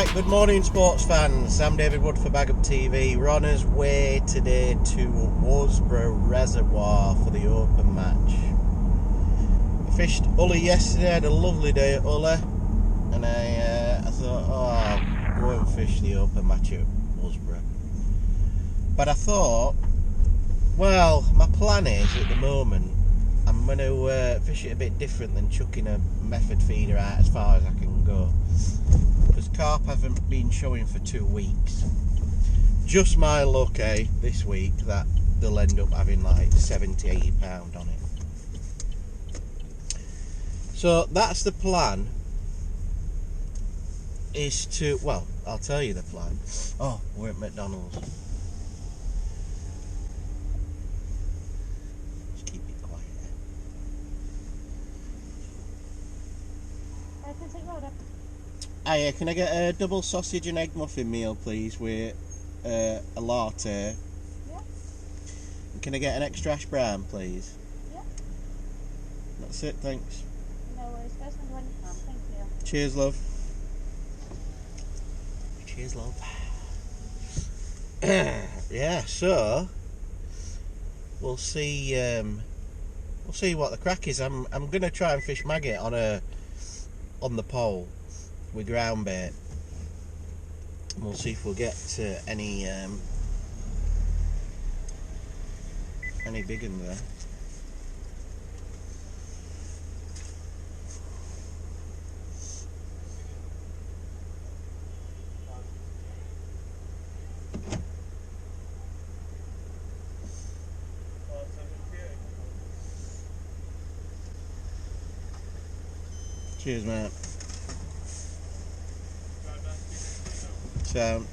Right, good morning sports fans. I'm David Wood for BagUpTV. We're on his way today to Worsbrough Reservoir for the open match. I fished Ulley yesterday, had a lovely day at Ulley, and I thought, I'll go and fish the open match at Worsbrough. But I thought, well, my plan is at the moment, I'm going to fish it a bit different than chucking a method feeder out as far as I can go. Because carp haven't been showing for 2 weeks. Just my luck, this week that they'll end up having like 70-80 pound on it. So that's the plan. Is to, well, I'll tell you the plan. Oh, we're at McDonald's. Just keep it quiet. Hiya, can I get a double sausage and egg muffin meal, please, with a latte? Yeah. And can I get an extra hash brown, please? Yeah. That's it, thanks. No worries, first one when you can, thank you. Cheers, love. Cheers, love. Yeah, so we'll see what the crack is. I'm gonna try and fish maggot on the pole with ground bait, and we'll see if we'll get any big in there. Cheers, mate. Sound.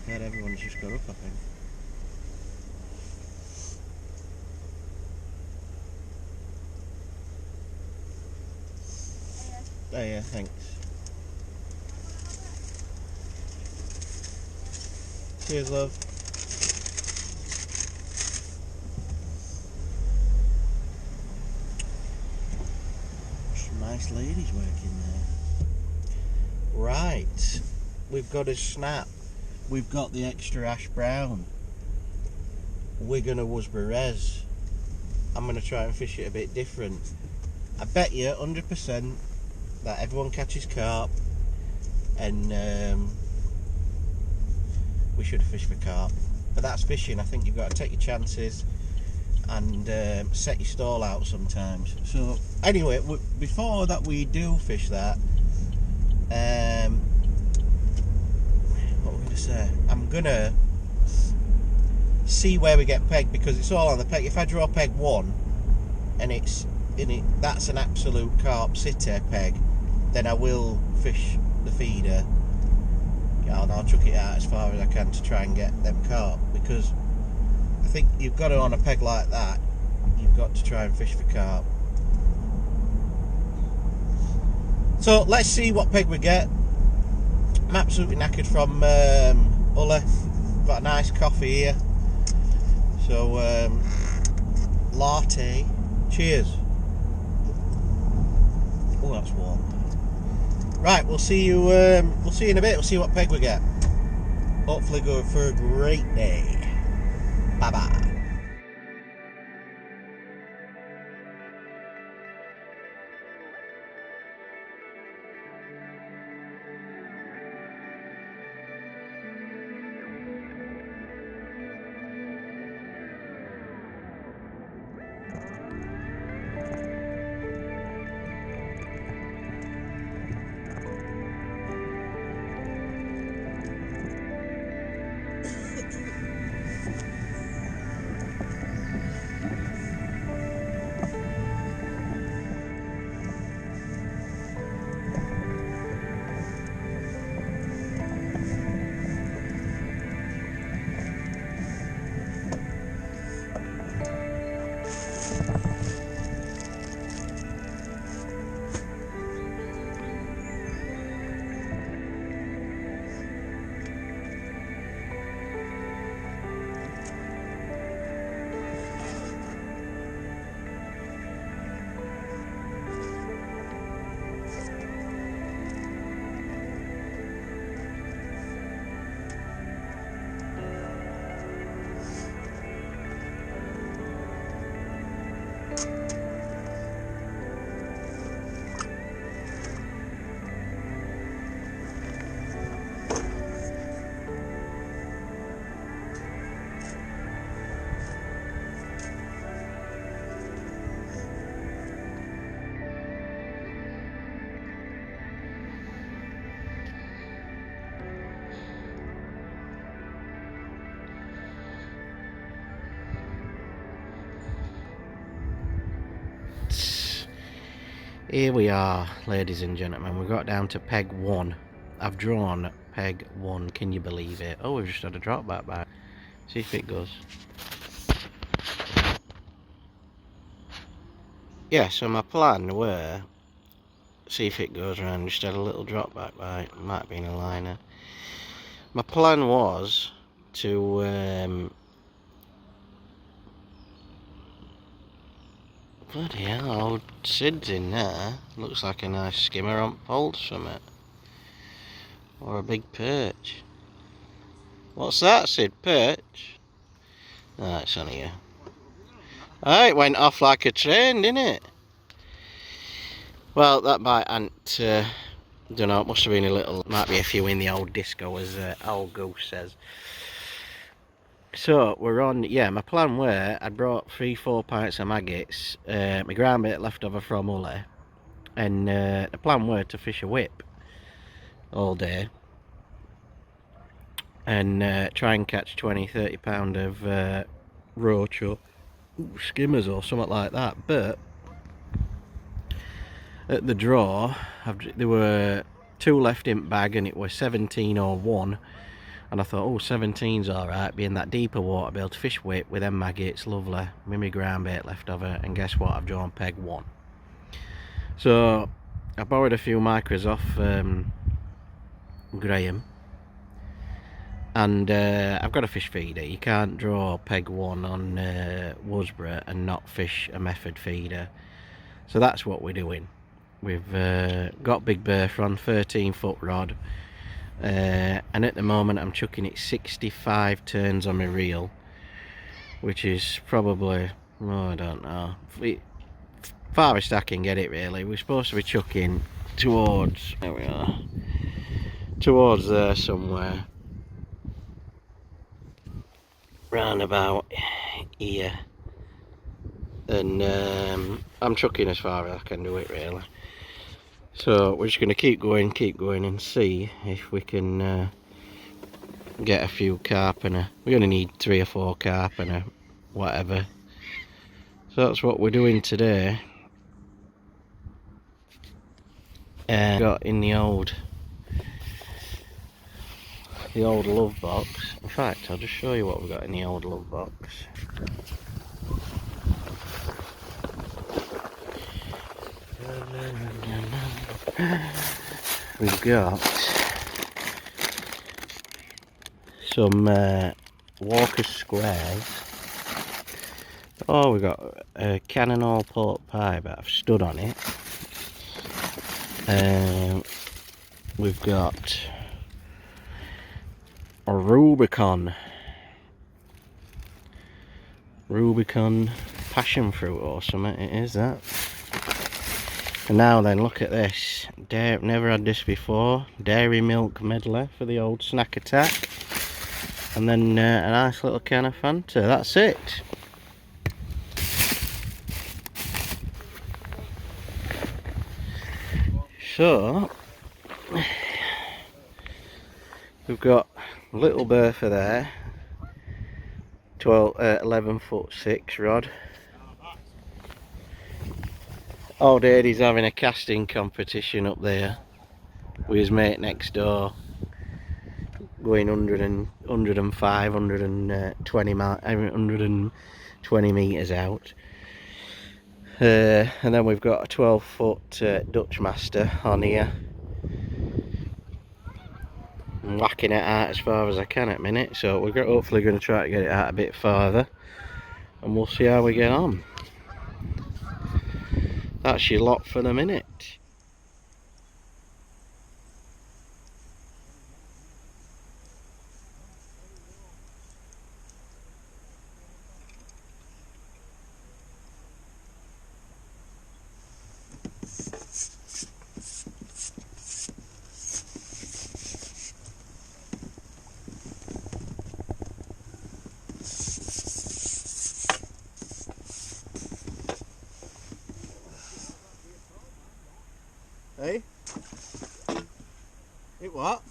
Yeah, everyone's just got up, I think. Oh yeah, thanks. Cheers, love. Some nice ladies working there. Right, we've got a snap. We've got the extra ash brown. We're gonna Worsbrough Res. I'm gonna try and fish it a bit different. I bet you 100% that everyone catches carp, and we should have fished for carp. But that's fishing. I think you've got to take your chances and set your stall out sometimes. So anyway, before that we do fish that, what we're gonna say, I'm gonna see where we get pegged, because it's all on the peg. If I draw peg 1 and it's in it, that's an absolute carp sitter peg, then I will fish the feeder. I'll chuck it out as far as I can to try and get them carp, because I think you've got to, on a peg like that, you've got to try and fish for carp. So let's see what peg we get. I'm absolutely knackered from Ulley. Got a nice coffee here. So latte. Cheers. Oh, that's warm. Right, we'll see you in a bit. We'll see what peg we get. Hopefully go for a great day. Bye bye. Here we are, ladies and gentlemen. We've got down to peg 1. I've drawn peg 1. Can you believe it? Oh, we've just had a drop back by. See if it goes. Yeah, so my plan were, see if it goes around, just had a little drop back by. It might have been a liner. My plan was to bloody hell, old Sid's in there. Looks like a nice skimmer on pole summit. Or a big perch. What's that, Sid? Perch? No, it's only you. Oh, it went off like a train, didn't it? Well, that bite ain't, don't know, it must have been a little, might be a few in the old disco, as old Goose says. So, we're on, yeah, my plan were, I'd brought 3-4 pints of maggots, my ground bait left over from Ulley, and the plan were to fish a whip all day, and try and catch 20-30 pound of roach or skimmers or something like that. But at the draw, there were 2 left in bag, and it was 17 or 1. And I thought, oh, 17's alright, being that deeper water, be able to fish whip with them maggots, lovely, with my ground bait left over. And guess what? I've drawn peg 1. So I borrowed a few micros off Graham, and I've got a fish feeder. You can't draw peg 1 on Worsbrough and not fish a method feeder. So that's what we're doing. We've got Big Bertha on 13-foot rod, and at the moment I'm chucking it 65 turns on my reel, which is probably, oh, I don't know, farthest I can get it really. We're supposed to be chucking towards, there we are, towards there somewhere, round about here, and I'm chucking as far as I can do it really. So we're just going to keep going and see if we can get a few carp, and we're going to need 3 or 4 carp and whatever. So that's what we're doing today. Got in the old love box. In fact, I'll just show you what we've got in the old love box. We've got some Walker squares. Oh, we've got a Cannonball pork pie, but I've stood on it. We've got a Rubicon passion fruit or something, it is that. And now then, look at this. Never had this before. Dairy milk medley for the old snack attack. And then a nice little can of Fanta. That's it. So, we've got little Bertha there. 11-foot-6 rod. Old Eddie's having a casting competition up there with his mate next door, going 105, 120 metres out. And then we've got a 12-foot Dutch Master on here. I'm whacking it out as far as I can at the minute, so we're hopefully going to try to get it out a bit farther, and we'll see how we get on. That's your lot for the minute. Hey? It what?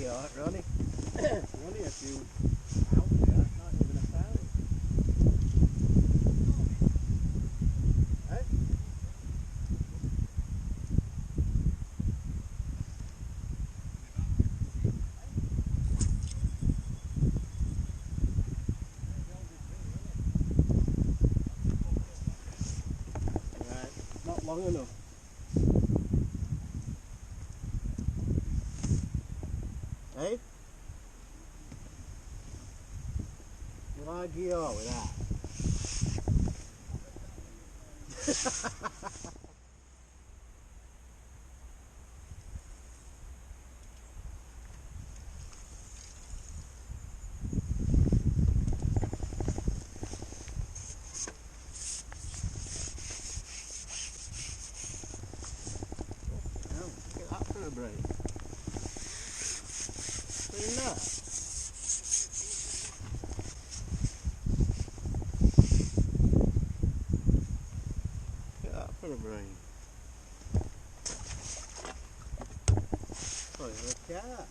alright, Ronnie. Ronnie, a few out there, not even a pound. Eh? Right, not long enough. Eh? Will I go with that? Look at that for a break. Seen that? Look at that for a brain. Oh, look at that.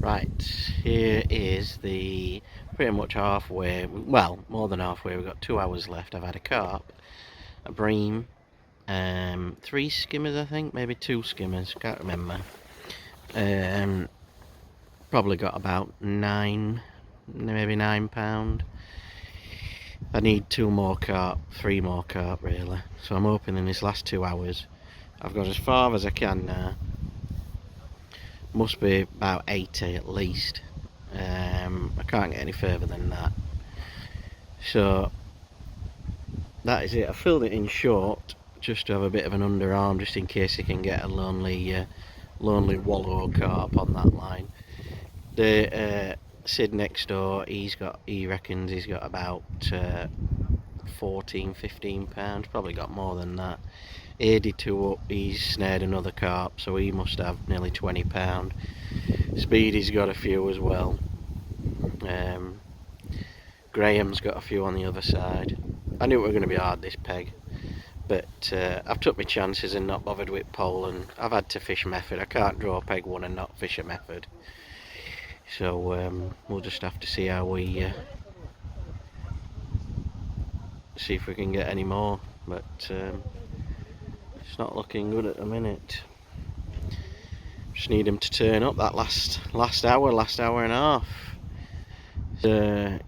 Right, here is the pretty much halfway, well, more than halfway. We've got 2 hours left. I've had a carp, a bream, 3 skimmers I think, maybe 2 skimmers, can't remember. Probably got about 9, maybe £9. I need 2 more carp, 3 more carp really. So I'm hoping in this last 2 hours I've got as far as I can now. Must be about 80 at least. I can't get any further than that. So that is it. I filled it in short just to have a bit of an underarm, just in case you can get a lonely wallow carp on that line. The Sid next door, he reckons he's got about 14-15 pounds, probably got more than that. 82 up, he's snared another carp, so he must have nearly 20 pound. Speedy's got a few as well. Graham's got a few on the other side. I knew it was going to be hard, this peg, but I've took my chances and not bothered with pole, and I've had to fish method. I can't draw a peg one and not fish a method. So we'll just have to see how we see if we can get any more, but it's not looking good at the minute. Just need them to turn up that last hour and a half.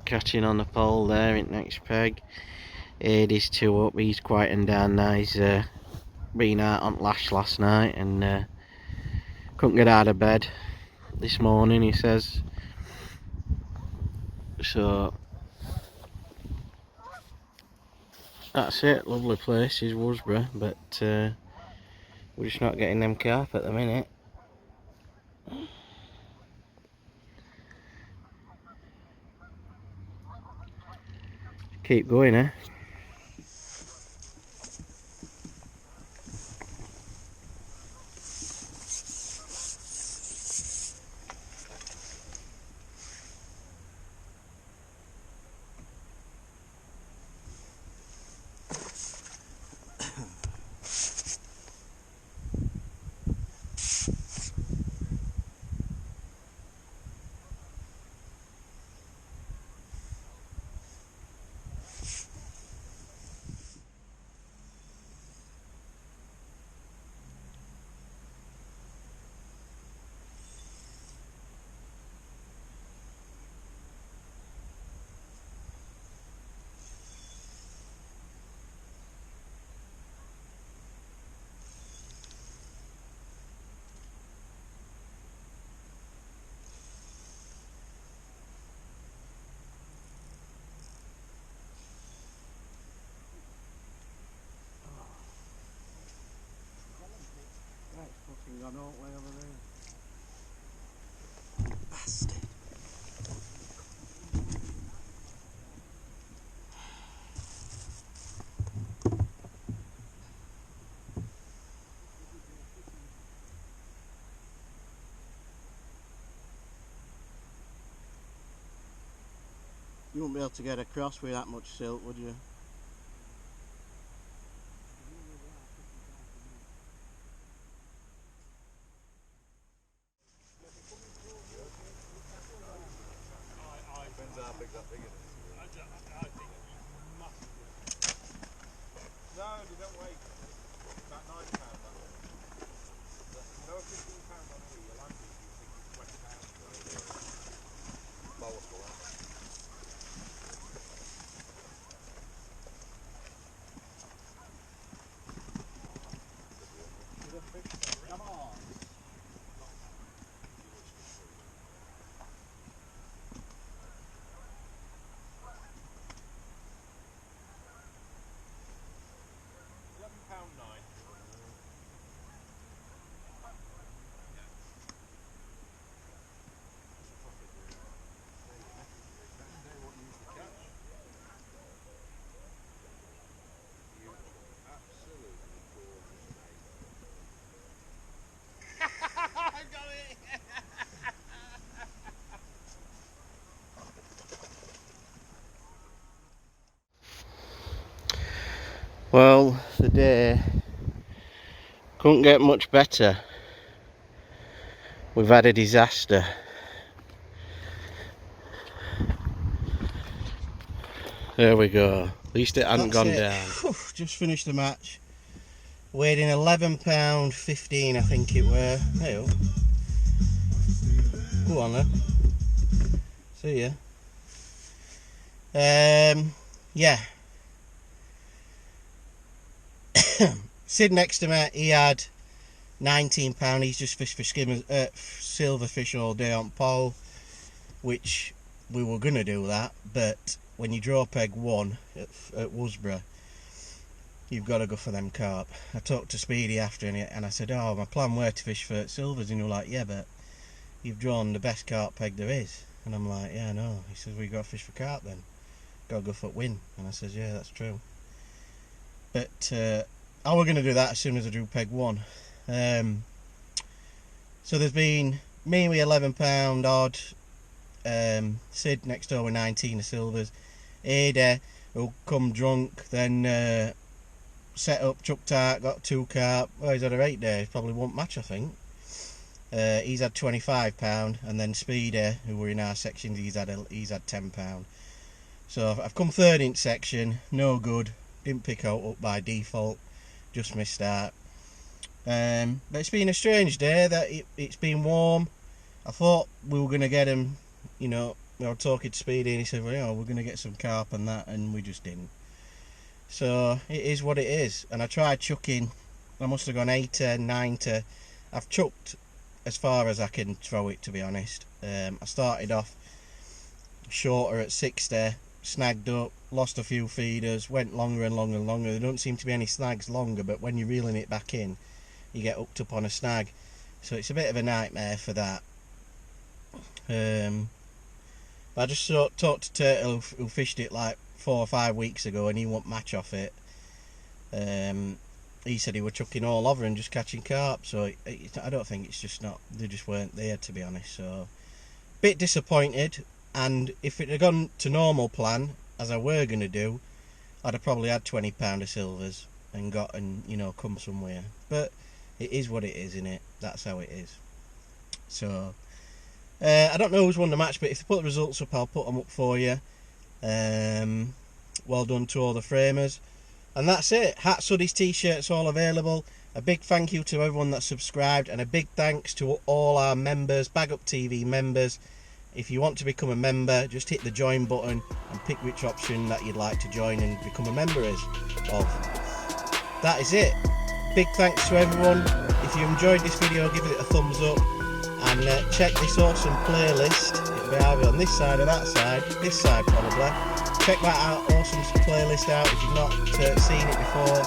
Catching on the pole there in next peg. Ady's 2 up, he's quieting down now. He's been out on lash last night and couldn't get out of bed this morning, he says. So that's it. Lovely place is Worsbrough, but we're just not getting them carp at the minute. Keep going, eh? Gone all the way over there. Bastard. You wouldn't be able to get across with that much silt, would you? Well, the day couldn't get much better. We've had a disaster. There we go. At least it hadn't That's gone it. down. Whew, just finished the match. Weighed in £11.15, I think it were. Hey, oh. Go on then. See ya. Yeah. Sid next to me, he had £19. He's just fished for silverfish all day on pole, which we were gonna do that, but when you draw peg 1 at Worsbrough, you've got to go for them carp. I talked to Speedy after and I said, oh, my plan were to fish for silvers, and he was like, yeah, but you've drawn the best carp peg there is. And I'm like, yeah, I know. He says, we got to fish for carp then. Got to go for win. And I says, yeah, that's true. But I was going to do that as soon as I drew peg 1. So there's been me with £11 odd, Sid next door with 19 of silvers, Ada who'll come drunk, then set up, chucked out, got 2 carp. Well, he's had a 8 days, probably won't match, I think. He's had £25, and then Speedy, who were in our section, he's had £10. So I've come third in section, no good, didn't pick out up by default, just missed out. But it's been a strange day. That it's been warm. I thought we were going to get him, you know, we were talking to Speedy and he said, well, you know, we're going to get some carp and that, and we just didn't. So it is what it is. And I tried chucking, I must have gone 80, 90. I've chucked as far as I can throw it, to be honest. I started off shorter at 60, snagged up, lost a few feeders, went longer and longer and longer. There don't seem to be any snags longer, but when you're reeling it back in, you get hooked up on a snag. So it's a bit of a nightmare for that. I just talked to Turtle, who fished it like 4 or 5 weeks ago, and he won't match off it. He said he was chucking all over and just catching carp, so I don't think it's just not, they just weren't there, to be honest. So bit disappointed, and if it had gone to normal plan as I were going to do, I'd have probably had £20 of silvers and you know, come somewhere. But it is what it is, innit? That's how it is. So I don't know who's won the match, but if they put the results up, I'll put them up for you. Well done to all the framers. And that's it. Hats, hoodies, t-shirts, all available. A big thank you to everyone that's subscribed, and a big thanks to all our members, BagUpTV members. If you want to become a member, just hit the join button and pick which option that you'd like to join and become a member of. That is it. Big thanks to everyone. If you enjoyed this video, give it a thumbs up, and check this awesome playlist. It'll be either on this side or that side, this side probably. Check that awesome playlist out if you've not seen it before.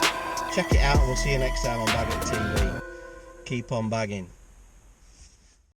Check it out, and we'll see you next time on BagUpTV. Keep on bagging.